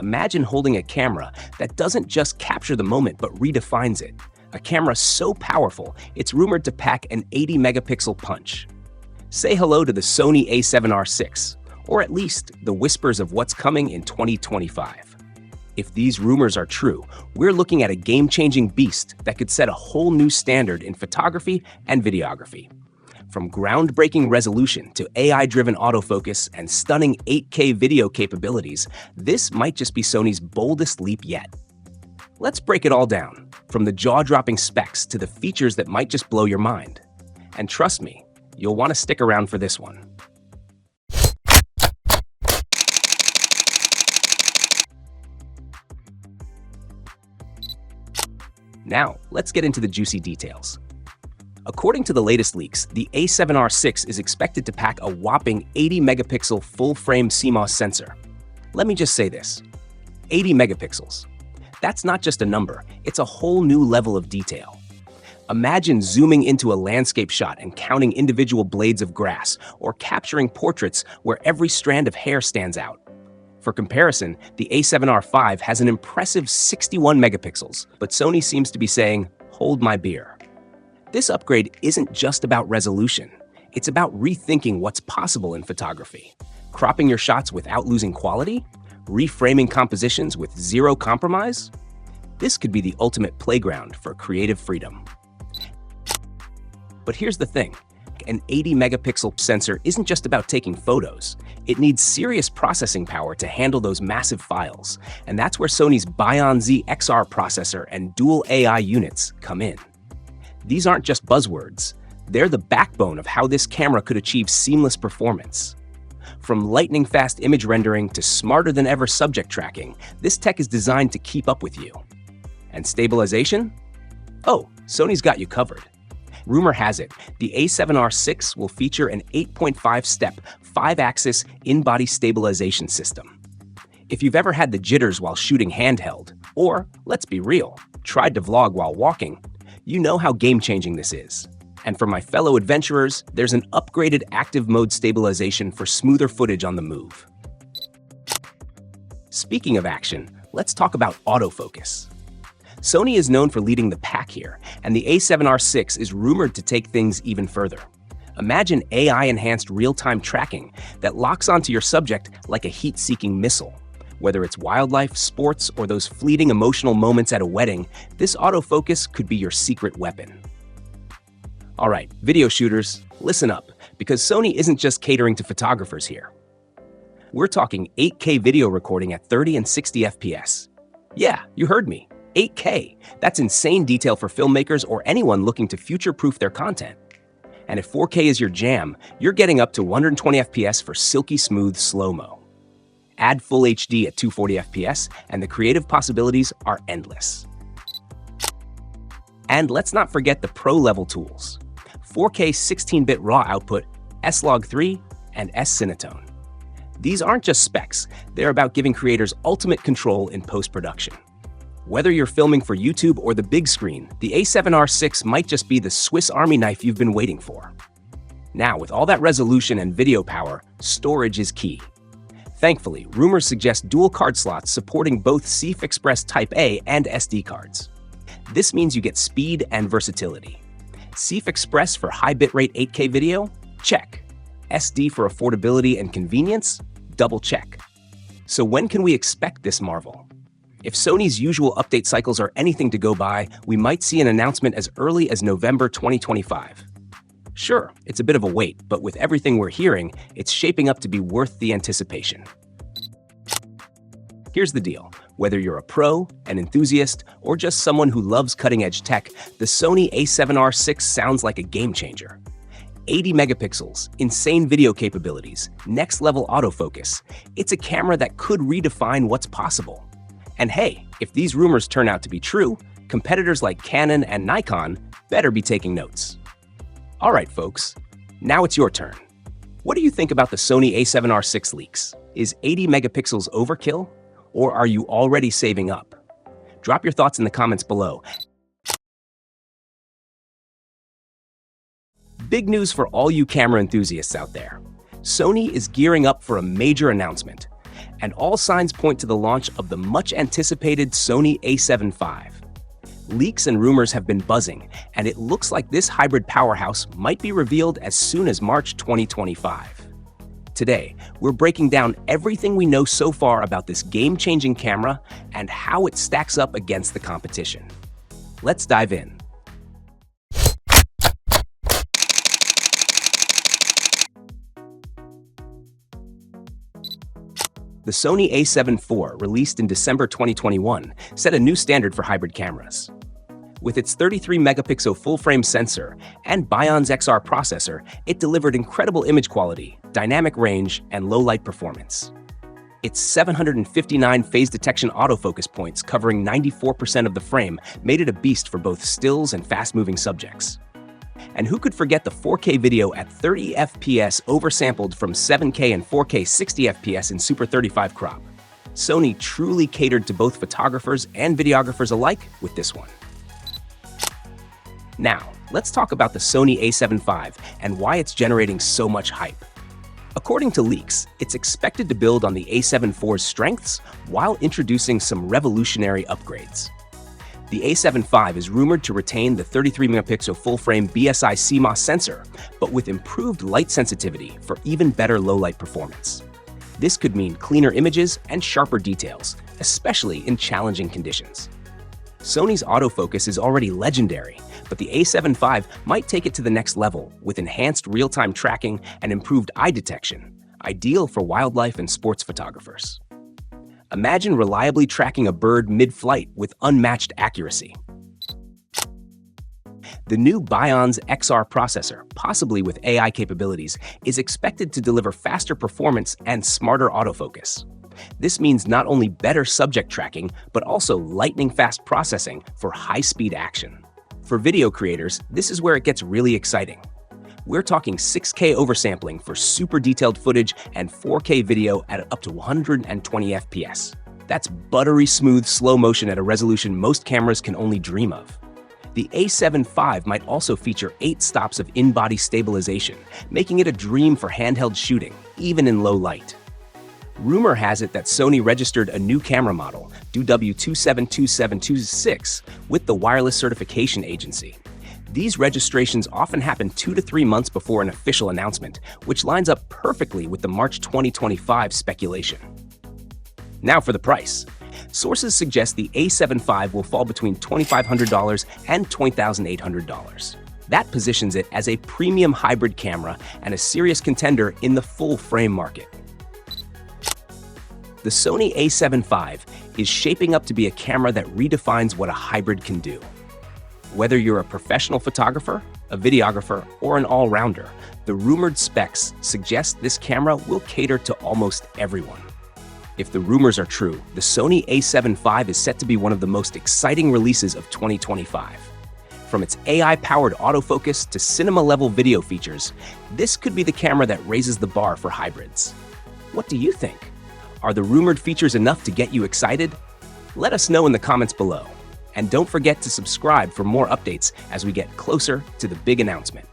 Imagine holding a camera that doesn't just capture the moment but redefines it. A camera so powerful, it's rumored to pack an 80 megapixel punch. Say hello to the Sony A7R VI, or at least the whispers of what's coming in 2025. If these rumors are true, we're looking at a game-changing beast that could set a whole new standard in photography and videography. From groundbreaking resolution to AI-driven autofocus and stunning 8K video capabilities, this might just be Sony's boldest leap yet. Let's break it all down, from the jaw-dropping specs to the features that might just blow your mind. And trust me, you'll want to stick around for this one. Now, let's get into the juicy details. According to the latest leaks, the A7R VI is expected to pack a whopping 80 megapixel full-frame CMOS sensor. Let me just say this, 80 megapixels. That's not just a number, it's a whole new level of detail. Imagine zooming into a landscape shot and counting individual blades of grass, or capturing portraits where every strand of hair stands out. For comparison, the A7R V has an impressive 61 megapixels, but Sony seems to be saying, hold my beer. This upgrade isn't just about resolution. It's about rethinking what's possible in photography. Cropping your shots without losing quality? Reframing compositions with zero compromise? This could be the ultimate playground for creative freedom. But here's the thing. An 80 megapixel sensor isn't just about taking photos. It needs serious processing power to handle those massive files. And that's where Sony's Bion Z XR processor and dual AI units come in. These aren't just buzzwords. They're the backbone of how this camera could achieve seamless performance. From lightning-fast image rendering to smarter-than-ever subject tracking, this tech is designed to keep up with you. And stabilization? Oh, Sony's got you covered. Rumor has it, the A7R VI will feature an 8.5-step, 5-axis in-body stabilization system. If you've ever had the jitters while shooting handheld, or, let's be real, tried to vlog while walking, you know how game-changing this is. And for my fellow adventurers, there's an upgraded active mode stabilization for smoother footage on the move. Speaking of action, let's talk about autofocus. Sony is known for leading the pack here, and the A7R VI is rumored to take things even further. Imagine AI-enhanced real-time tracking that locks onto your subject like a heat-seeking missile. Whether it's wildlife, sports, or those fleeting emotional moments at a wedding, this autofocus could be your secret weapon. All right, video shooters, listen up, because Sony isn't just catering to photographers here. We're talking 8K video recording at 30 and 60 FPS. Yeah, you heard me, 8K. That's insane detail for filmmakers or anyone looking to future-proof their content. And if 4K is your jam, you're getting up to 120 FPS for silky smooth slow-mo. Add full HD at 240 FPS, and the creative possibilities are endless. And let's not forget the pro-level tools. 4K 16-bit RAW output, S-Log3, and S-Cinetone. These aren't just specs, they're about giving creators ultimate control in post-production. Whether you're filming for YouTube or the big screen, the A7R VI might just be the Swiss Army knife you've been waiting for. Now, with all that resolution and video power, storage is key. Thankfully, rumors suggest dual card slots supporting both CF Express Type A and SD cards. This means you get speed and versatility. CF Express for high bitrate 8K video? Check. SD for affordability and convenience? Double check. So when can we expect this marvel? If Sony's usual update cycles are anything to go by, we might see an announcement as early as November 2025. Sure, it's a bit of a wait, but with everything we're hearing, it's shaping up to be worth the anticipation. Here's the deal. Whether you're a pro, an enthusiast, or just someone who loves cutting-edge tech, the Sony A7R VI sounds like a game-changer. 80 megapixels, insane video capabilities, next-level autofocus. It's a camera that could redefine what's possible. And hey, if these rumors turn out to be true, competitors like Canon and Nikon better be taking notes. All right, folks, now it's your turn. What do you think about the Sony A7R VI leaks? Is 80 megapixels overkill? Or are you already saving up? Drop your thoughts in the comments below. Big news for all you camera enthusiasts out there. Sony is gearing up for a major announcement. And all signs point to the launch of the much-anticipated Sony A7 V. Leaks and rumors have been buzzing, and it looks like this hybrid powerhouse might be revealed as soon as March 2025. Today, we're breaking down everything we know so far about this game-changing camera and how it stacks up against the competition. Let's dive in. The Sony A7 IV, released in December 2021, set a new standard for hybrid cameras. With its 33-megapixel full-frame sensor and Bion's XR processor, it delivered incredible image quality, dynamic range, and low-light performance. Its 759 phase detection autofocus points covering 94% of the frame made it a beast for both stills and fast-moving subjects. And who could forget the 4K video at 30 FPS oversampled from 7K and 4K 60 FPS in Super 35 crop? Sony truly catered to both photographers and videographers alike with this one. Now, let's talk about the Sony A7 V and why it's generating so much hype. According to leaks, it's expected to build on the A7 IV's strengths while introducing some revolutionary upgrades. The A7 V is rumored to retain the 33-megapixel full-frame BSI CMOS sensor, but with improved light sensitivity for even better low-light performance. This could mean cleaner images and sharper details, especially in challenging conditions. Sony's autofocus is already legendary, but the A7 V might take it to the next level with enhanced real-time tracking and improved eye detection, ideal for wildlife and sports photographers. Imagine reliably tracking a bird mid-flight with unmatched accuracy. The new Bion's XR processor, possibly with AI capabilities, is expected to deliver faster performance and smarter autofocus. This means not only better subject tracking, but also lightning-fast processing for high-speed action. For video creators, this is where it gets really exciting. We're talking 6K oversampling for super detailed footage and 4K video at up to 120 FPS. That's buttery smooth slow motion at a resolution most cameras can only dream of. The A7 V might also feature 8 stops of in-body stabilization, making it a dream for handheld shooting, even in low light. Rumor has it that Sony registered a new camera model, W272726, with the Wireless Certification Agency. These registrations often happen 2 to 3 months before an official announcement, which lines up perfectly with the March 2025 speculation. Now for the price. Sources suggest the A7 V will fall between $2,500 and $20,800. That positions it as a premium hybrid camera and a serious contender in the full-frame market. The Sony A7 V is shaping up to be a camera that redefines what a hybrid can do. Whether you're a professional photographer, a videographer, or an all-rounder, the rumored specs suggest this camera will cater to almost everyone. If the rumors are true, the Sony A7 V is set to be one of the most exciting releases of 2025. From its AI-powered autofocus to cinema-level video features, this could be the camera that raises the bar for hybrids. What do you think? Are the rumored features enough to get you excited? Let us know in the comments below. And don't forget to subscribe for more updates as we get closer to the big announcement.